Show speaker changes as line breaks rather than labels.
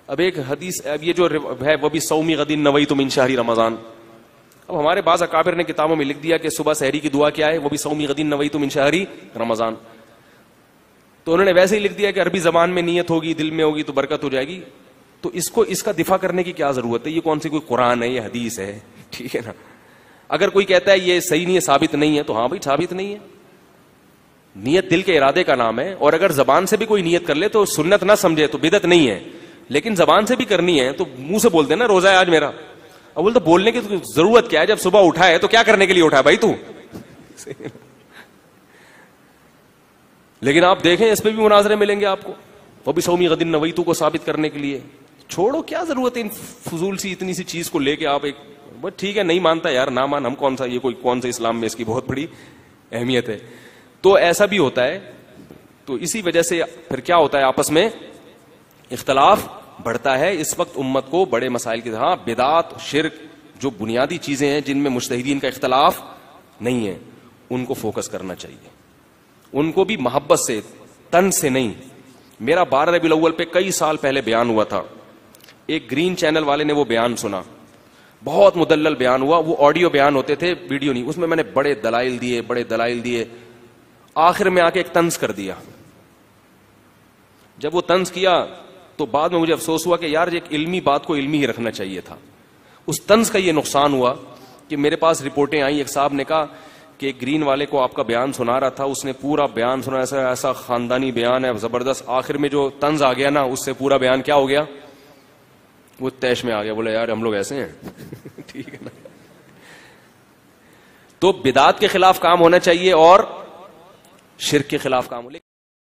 اب ایک حدیث، اب یہ جو ہے وہ بھی صومی غد نویت من شہر رمضان. اب ہمارے بعض اکابر نے کتابوں میں لکھ دیا کہ صبح سحری کی دعا کیا ہے، وہ بھی صومی غد نویت من شہر رمضان. تو انہوں نے ویسے ہی لکھ دیا کہ عربی زبان میں نیت ہوگی، دل میں ہوگی تو برکت ہو جائے گی. تو اس کا دفاع کرنے کی کیا ضرورت ہے؟ یہ کون سی کوئی قرآن ہے، یہ حدیث ہے؟ ٹھیک ہے نا. اگر کوئی کہتا ہے یہ صحیح نہیں ہے، ثابت نہیں ہے، تو ہاں بھائی ثابت نہیں ہے. نیت دل کے ارادے کا نام ہے، اور اگر زبان سے بھی کوئی نیت کر لے تو سنت نہ سمجھے تو بدعت نہیں ہے. لیکن زبان سے بھی کرنی ہے تو منہ سے بولتے ہیں نا روزہ ہے آج میرا. اب بولتے بولنے کی ضرورت کیا ہے؟ جب صبح اٹھا ہے تو کیا کرنے کے لیے اٹھا ہے بھائی تو؟ لیکن آپ دیکھیں اس پہ بھی مناظرے ملیں گے آپ کو، وہ بھی صومی غد نویت کو ثابت کرنے کے لیے. چھوڑو، کیا ضرورت ہے ان فضول سی اتنی سی چیز کو لے کے آپ ایک بس ٹھیک ہے نہیں مانتا یار نہ مان، ہم کون سا یہ کوئی کون سے اسلام میں اس کی بہت بڑی اہمیت ہے. تو ایسا بھی ہوتا ہے. تو اسی وجہ سے پھر کیا ہوتا ہے، آپس میں اختلاف بڑھتا ہے. اس وقت امت کو بڑے مسائل کی، ہاں بدعات، شرک، جو بنیادی چیزیں ہیں جن میں مجتہدین کا اختلاف نہیں ہے، ان کو فوکس کرنا چاہیے. ان کو بھی محبت سے، تن سے نہیں. میرا 12 ربیع الاول پہ کئی سال پہلے بیان ہوا تھا، ایک گرین چینل والے نے وہ بیان سنا، بہت مدلل بیان ہوا. وہ آڈیو بیان ہوتے تھے، ویڈیو نہیں. اس میں نے بڑے دلائل دیے. آخر میں آ کے ایک طنز کر دیا. جب وہ طنز کیا تو بعد میں مجھے افسوس ہوا کہ یار ایک علمی بات کو علمی ہی رکھنا چاہیے تھا. اس طنز کا یہ نقصان ہوا کہ میرے پاس رپورٹیں آئیں. ایک صاحب نے کہا کہ ایک گرین والے کو آپ کا بیان سنا رہا تھا، اس نے پورا بیان سنا، ایسا خاندانی بیان ہے زبردست. آخر میں جو طنز آ گیا نا، اس سے پورا بیان کیا ہو گیا، وہ تیش میں آ گیا. بولے یار ہم لوگ ایسے ہیں. ٹھیک ہے نا. تو بدعات کے خلاف کام ہونا چاہیے اور شرک کے خلاف کام ہو.